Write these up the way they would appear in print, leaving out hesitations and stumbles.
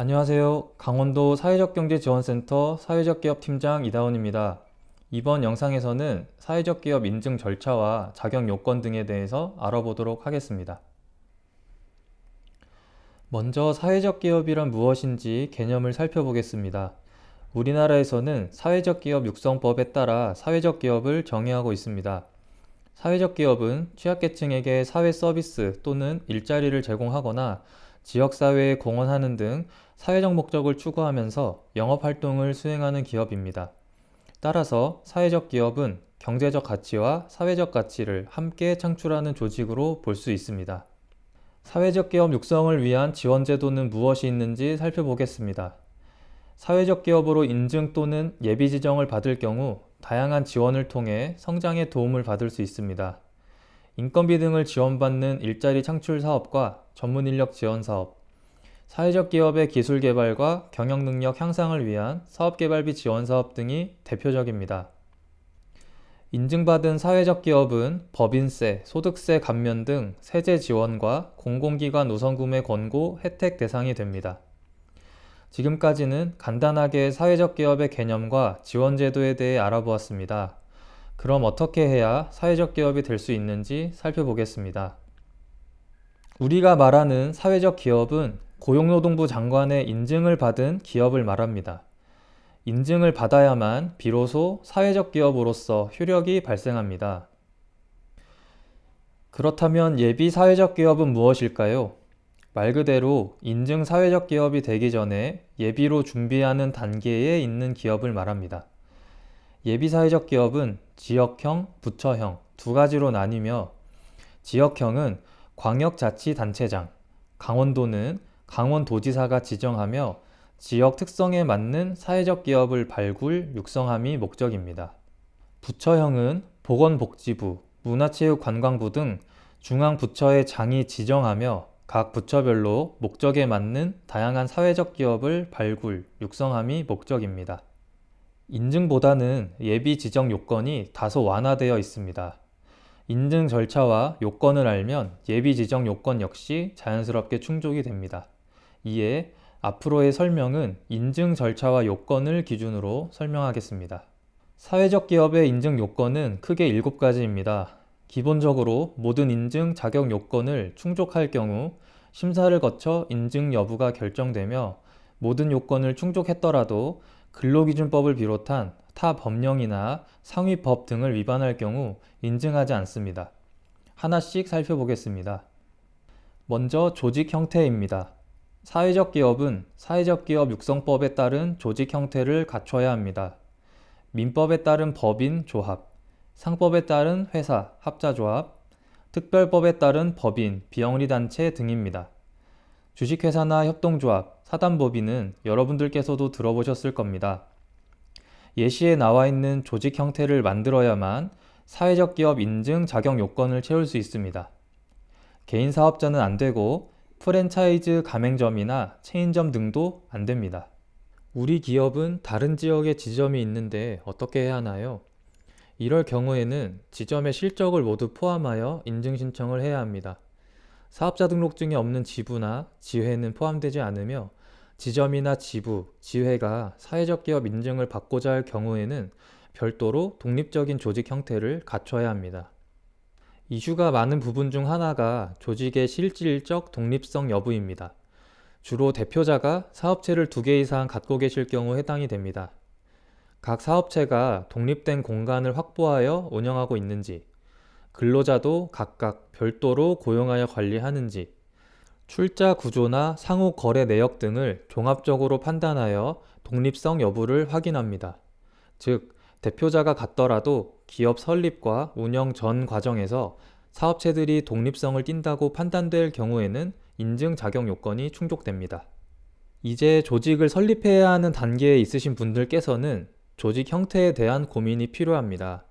안녕하세요. 강원도 사회적경제지원센터 사회적기업팀장 이다운입니다. 이번 영상에서는 사회적 기업 인증 절차와 자격 요건 등에 대해서 알아보도록 하겠습니다. 먼저 사회적 기업이란 무엇인지 개념을 살펴보겠습니다. 우리나라에서는 사회적 기업 육성법에 따라 사회적 기업을 정의하고 있습니다. 사회적 기업은 취약계층에게 사회 서비스 또는 일자리를 제공하거나 지역사회에 공헌하는 등 사회적 목적을 추구하면서 영업활동을 수행하는 기업입니다. 따라서 사회적 기업은 경제적 가치와 사회적 가치를 함께 창출하는 조직으로 볼 수 있습니다. 사회적 기업 육성을 위한 지원 제도는 무엇이 있는지 살펴보겠습니다. 사회적 기업으로 인증 또는 예비 지정을 받을 경우 다양한 지원을 통해 성장에 도움을 받을 수 있습니다. 인건비 등을 지원받는 일자리 창출 사업과 전문 인력 지원 사업, 사회적 기업의 기술 개발과 경영 능력 향상을 위한 사업 개발비 지원 사업 등이 대표적입니다. 인증받은 사회적 기업은 법인세, 소득세 감면 등 세제 지원과 공공기관 우선 구매 권고 혜택 대상이 됩니다. 지금까지는 간단하게 사회적 기업의 개념과 지원 제도에 대해 알아보았습니다. 그럼 어떻게 해야 사회적 기업이 될 수 있는지 살펴보겠습니다. 우리가 말하는 사회적 기업은 고용노동부 장관의 인증을 받은 기업을 말합니다. 인증을 받아야만 비로소 사회적 기업으로서 효력이 발생합니다. 그렇다면 예비 사회적 기업은 무엇일까요? 말 그대로 인증 사회적 기업이 되기 전에 예비로 준비하는 단계에 있는 기업을 말합니다. 예비 사회적 기업은 지역형, 부처형 두 가지로 나뉘며 지역형은 광역자치단체장, 강원도는 강원도지사가 지정하며 지역 특성에 맞는 사회적 기업을 발굴, 육성함이 목적입니다. 부처형은 보건복지부, 문화체육관광부 등 중앙부처의 장이 지정하며 각 부처별로 목적에 맞는 다양한 사회적 기업을 발굴, 육성함이 목적입니다. 인증보다는 예비 지정 요건이 다소 완화되어 있습니다. 인증 절차와 요건을 알면 예비 지정 요건 역시 자연스럽게 충족이 됩니다. 이에 앞으로의 설명은 인증 절차와 요건을 기준으로 설명하겠습니다. 사회적 기업의 인증 요건은 크게 7가지입니다. 기본적으로 모든 인증 자격 요건을 충족할 경우 심사를 거쳐 인증 여부가 결정되며 모든 요건을 충족했더라도 근로기준법을 비롯한 타 법령이나 상위법 등을 위반할 경우 인증하지 않습니다. 하나씩 살펴보겠습니다. 먼저 조직 형태입니다. 사회적 기업은 사회적 기업 육성법에 따른 조직 형태를 갖춰야 합니다. 민법에 따른 법인, 조합, 상법에 따른 회사, 합자조합, 특별법에 따른 법인, 비영리단체 등입니다. 주식회사나 협동조합, 사단법인은 여러분들께서도 들어보셨을 겁니다. 예시에 나와 있는 조직 형태를 만들어야만 사회적 기업 인증 자격 요건을 채울 수 있습니다. 개인 사업자는 안 되고 프랜차이즈 가맹점이나 체인점 등도 안 됩니다. 우리 기업은 다른 지역에 지점이 있는데 어떻게 해야 하나요? 이럴 경우에는 지점의 실적을 모두 포함하여 인증 신청을 해야 합니다. 사업자 등록증에 없는 지부나 지회는 포함되지 않으며 지점이나 지부, 지회가 사회적 기업 인증을 받고자 할 경우에는 별도로 독립적인 조직 형태를 갖춰야 합니다. 이슈가 많은 부분 중 하나가 조직의 실질적 독립성 여부입니다. 주로 대표자가 사업체를 2개 이상 갖고 계실 경우 해당이 됩니다. 각 사업체가 독립된 공간을 확보하여 운영하고 있는지, 근로자도 각각 별도로 고용하여 관리하는지, 출자 구조나 상호 거래 내역 등을 종합적으로 판단하여 독립성 여부를 확인합니다. 즉, 대표자가 같더라도 기업 설립과 운영 전 과정에서 사업체들이 독립성을 띈다고 판단될 경우에는 인증 자격 요건이 충족됩니다. 이제 조직을 설립해야 하는 단계에 있으신 분들께서는 조직 형태에 대한 고민이 필요합니다.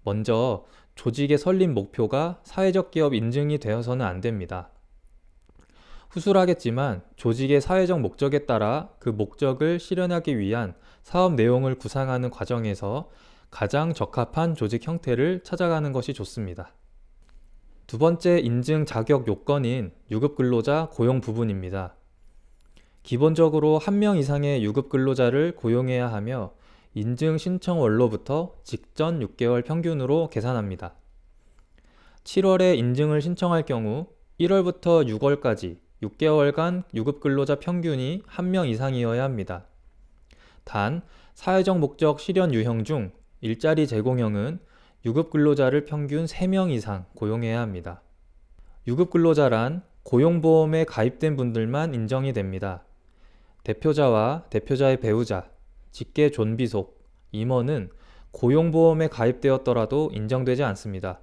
먼저 조직의 설립 목표가 사회적 기업 인증이 되어서는 안 됩니다. 후술하겠지만 조직의 사회적 목적에 따라 그 목적을 실현하기 위한 사업 내용을 구상하는 과정에서 가장 적합한 조직 형태를 찾아가는 것이 좋습니다. 두 번째 인증 자격 요건인 유급 근로자 고용 부분입니다. 기본적으로 1명 이상의 유급 근로자를 고용해야 하며 인증 신청 월로부터 직전 6개월 평균으로 계산합니다. 7월에 인증을 신청할 경우 1월부터 6월까지 6개월간 유급 근로자 평균이 1명 이상이어야 합니다. 단, 사회적 목적 실현 유형 중 일자리 제공형은 유급 근로자를 평균 3명 이상 고용해야 합니다. 유급 근로자란 고용보험에 가입된 분들만 인정이 됩니다. 대표자와 대표자의 배우자, 직계 존비속, 임원은 고용보험에 가입되었더라도 인정되지 않습니다.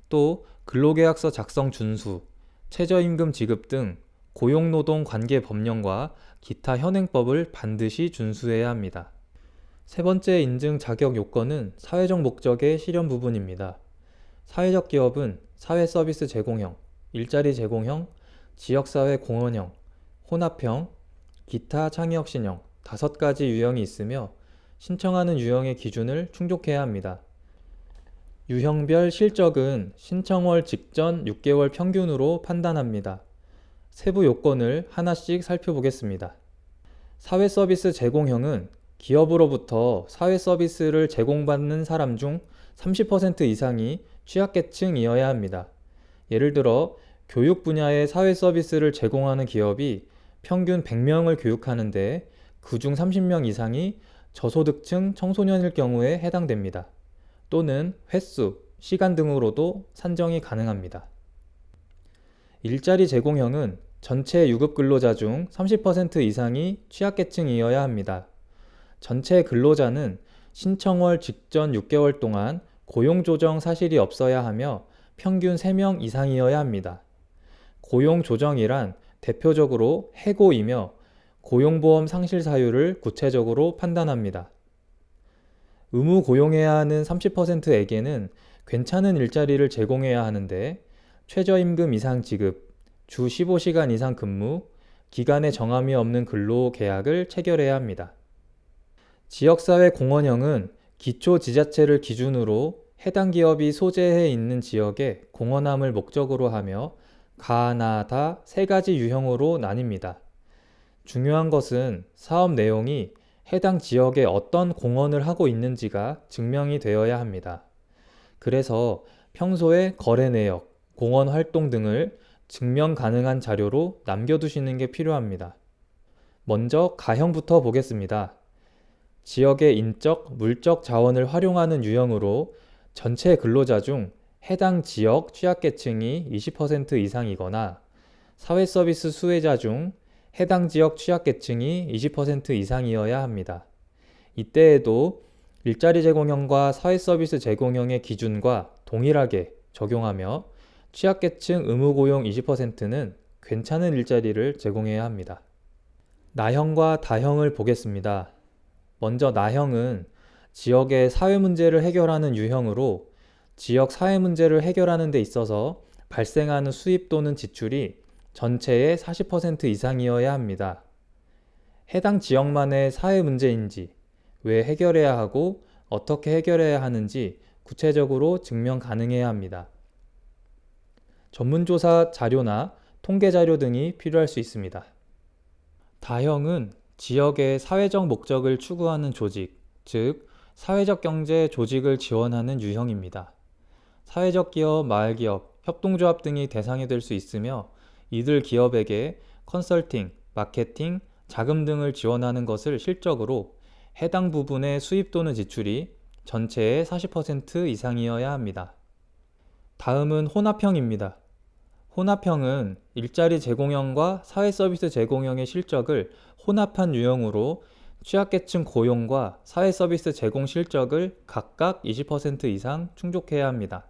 또 근로계약서 작성 준수, 최저임금 지급 등 고용노동관계법령과 기타 현행법을 반드시 준수해야 합니다. 세 번째 인증 자격 요건은 사회적 목적의 실현 부분입니다. 사회적 기업은 사회서비스 제공형, 일자리 제공형, 지역사회 공헌형, 혼합형, 기타 창의혁신형 5가지 유형이 있으며 신청하는 유형의 기준을 충족해야 합니다. 유형별 실적은 신청월 직전 6개월 평균으로 판단합니다. 세부 요건을 하나씩 살펴보겠습니다. 사회서비스 제공형은 기업으로부터 사회서비스를 제공받는 사람 중 30% 이상이 취약계층이어야 합니다. 예를 들어 교육 분야의 사회서비스를 제공하는 기업이 평균 100명을 교육하는데 그중 30명 이상이 저소득층 청소년일 경우에 해당됩니다. 또는 횟수, 시간 등으로도 산정이 가능합니다. 일자리 제공형은 전체 유급 근로자 중 30% 이상이 취약계층이어야 합니다. 전체 근로자는 신청월 직전 6개월 동안 고용조정 사실이 없어야 하며 평균 3명 이상이어야 합니다. 고용조정이란 대표적으로 해고이며 고용보험 상실 사유를 구체적으로 판단합니다. 의무 고용해야 하는 30%에게는 괜찮은 일자리를 제공해야 하는데 최저임금 이상 지급, 주 15시간 이상 근무, 기간에 정함이 없는 근로계약을 체결해야 합니다. 지역사회 공헌형은 기초지자체를 기준으로 해당 기업이 소재해 있는 지역에 공헌함을 목적으로 하며 가, 나, 다 3가지 유형으로 나뉩니다. 중요한 것은 사업 내용이 해당 지역에 어떤 공헌을 하고 있는지가 증명이 되어야 합니다. 그래서 평소에 거래 내역, 공헌 활동 등을 증명 가능한 자료로 남겨두시는 게 필요합니다. 먼저 가형부터 보겠습니다. 지역의 인적, 물적 자원을 활용하는 유형으로 전체 근로자 중 해당 지역 취약계층이 20% 이상이거나 사회서비스 수혜자 중 해당 지역 취약계층이 20% 이상이어야 합니다. 이때에도 일자리 제공형과 사회서비스 제공형의 기준과 동일하게 적용하며 취약계층 의무고용 20%는 괜찮은 일자리를 제공해야 합니다. 나형과 다형을 보겠습니다. 먼저 나형은 지역의 사회 문제를 해결하는 유형으로 지역 사회 문제를 해결하는 데 있어서 발생하는 수입 또는 지출이 전체의 40% 이상이어야 합니다. 해당 지역만의 사회 문제인지, 왜 해결해야 하고 어떻게 해결해야 하는지 구체적으로 증명 가능해야 합니다. 전문조사 자료나 통계 자료 등이 필요할 수 있습니다. 다형은 지역의 사회적 목적을 추구하는 조직, 즉 사회적 경제 조직을 지원하는 유형입니다. 사회적 기업, 마을기업, 협동조합 등이 대상이 될 수 있으며 이들 기업에게 컨설팅, 마케팅, 자금 등을 지원하는 것을 실적으로 해당 부분의 수입 또는 지출이 전체의 40% 이상이어야 합니다. 다음은 혼합형입니다. 혼합형은 일자리 제공형과 사회서비스 제공형의 실적을 혼합한 유형으로 취약계층 고용과 사회서비스 제공 실적을 각각 20% 이상 충족해야 합니다.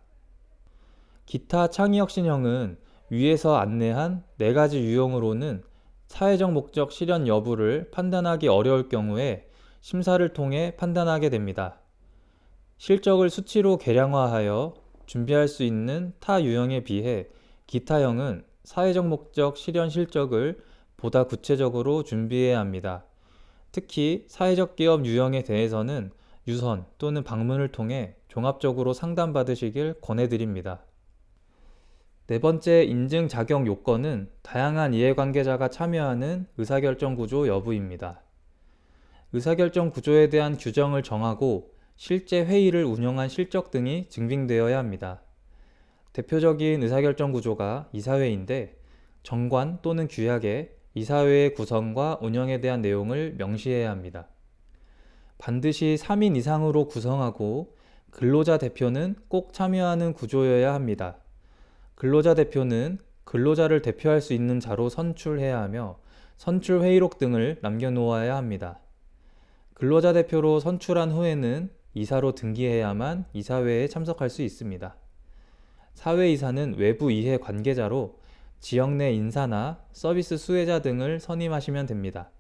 기타 창의혁신형은 위에서 안내한 4가지 유형으로는 사회적 목적 실현 여부를 판단하기 어려울 경우에 심사를 통해 판단하게 됩니다. 실적을 수치로 계량화하여 준비할 수 있는 타 유형에 비해 기타형은 사회적 목적 실현 실적을 보다 구체적으로 준비해야 합니다. 특히 사회적 기업 유형에 대해서는 유선 또는 방문을 통해 종합적으로 상담받으시길 권해드립니다. 네 번째 인증 자격 요건은 다양한 이해관계자가 참여하는 의사결정 구조 여부입니다. 의사결정 구조에 대한 규정을 정하고 실제 회의를 운영한 실적 등이 증빙되어야 합니다. 대표적인 의사결정 구조가 이사회인데 정관 또는 규약에 이사회의 구성과 운영에 대한 내용을 명시해야 합니다. 반드시 3인 이상으로 구성하고 근로자 대표는 꼭 참여하는 구조여야 합니다. 근로자 대표는 근로자를 대표할 수 있는 자로 선출해야 하며 선출 회의록 등을 남겨놓아야 합니다. 근로자 대표로 선출한 후에는 이사로 등기해야만 이사회에 참석할 수 있습니다. 사회이사는 외부 이해 관계자로 지역 내 인사나 서비스 수혜자 등을 선임하시면 됩니다.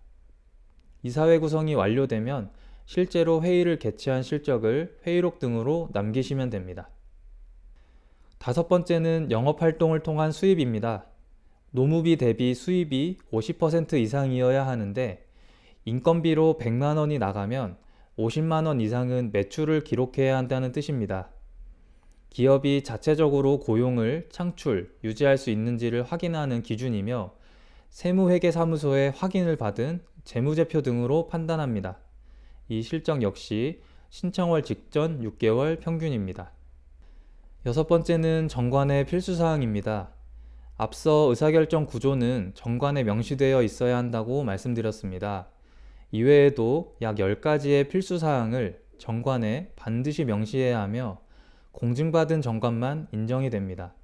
이사회 구성이 완료되면 실제로 회의를 개최한 실적을 회의록 등으로 남기시면 됩니다. 다섯 번째는 영업활동을 통한 수입입니다. 노무비 대비 수입이 50% 이상이어야 하는데 인건비로 100만 원이 나가면 50만 원 이상은 매출을 기록해야 한다는 뜻입니다. 기업이 자체적으로 고용을 창출, 유지할 수 있는지를 확인하는 기준이며 세무회계사무소의 확인을 받은 재무제표 등으로 판단합니다. 이 실적 역시 신청월 직전 6개월 평균입니다. 여섯 번째는 정관의 필수사항입니다. 앞서 의사결정 구조는 정관에 명시되어 있어야 한다고 말씀드렸습니다. 이외에도 약 10가지의 필수사항을 정관에 반드시 명시해야 하며 공증받은 정관만 인정이 됩니다.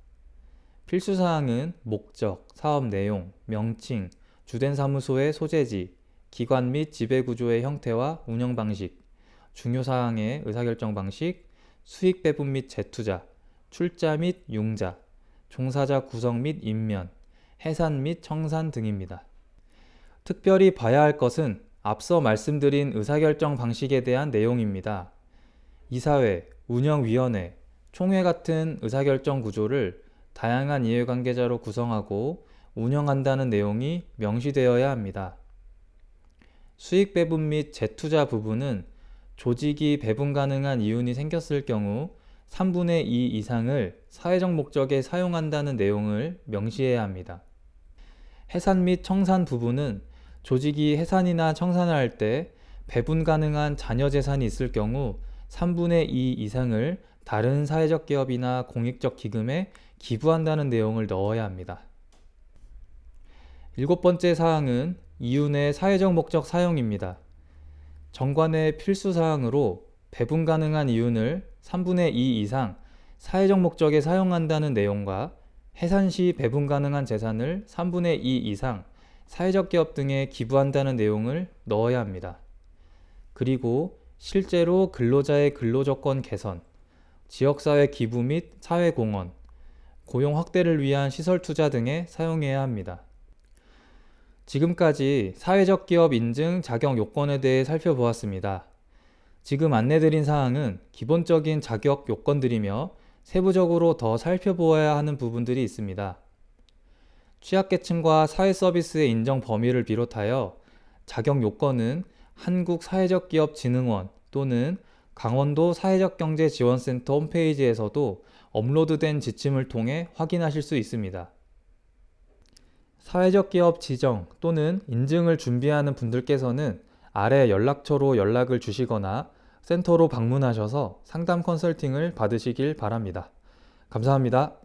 필수사항은 목적, 사업 내용, 명칭, 주된 사무소의 소재지, 기관 및 지배구조의 형태와 운영 방식, 중요사항의 의사결정 방식, 수익 배분 및 재투자, 출자 및 융자, 종사자 구성 및 임면, 해산 및 청산 등입니다. 특별히 봐야 할 것은 앞서 말씀드린 의사결정 방식에 대한 내용입니다. 이사회, 운영위원회, 총회 같은 의사결정 구조를 다양한 이해관계자로 구성하고 운영한다는 내용이 명시되어야 합니다. 수익 배분 및 재투자 부분은 조직이 배분 가능한 이윤이 생겼을 경우 3분의 2 이상을 사회적 목적에 사용한다는 내용을 명시해야 합니다. 해산 및 청산 부분은 조직이 해산이나 청산을 할 때 배분 가능한 잔여 재산이 있을 경우 3분의 2 이상을 다른 사회적 기업이나 공익적 기금에 기부한다는 내용을 넣어야 합니다. 일곱 번째 사항은 이윤의 사회적 목적 사용입니다. 정관의 필수 사항으로 배분 가능한 이윤을 3분의 2 이상 사회적 목적에 사용한다는 내용과 해산 시 배분 가능한 재산을 3분의 2 이상 사회적 기업 등에 기부한다는 내용을 넣어야 합니다. 그리고 실제로 근로자의 근로조건 개선, 지역사회 기부 및 사회공헌, 고용 확대를 위한 시설 투자 등에 사용해야 합니다. 지금까지 사회적 기업 인증 자격 요건에 대해 살펴보았습니다. 지금 안내드린 사항은 기본적인 자격 요건들이며 세부적으로 더 살펴보아야 하는 부분들이 있습니다. 취약계층과 사회서비스의 인정 범위를 비롯하여 자격 요건은 한국사회적기업진흥원 또는 강원도 사회적경제지원센터 홈페이지에서도 업로드된 지침을 통해 확인하실 수 있습니다. 사회적 기업 지정 또는 인증을 준비하는 분들께서는 아래 연락처로 연락을 주시거나 센터로 방문하셔서 상담 컨설팅을 받으시길 바랍니다. 감사합니다.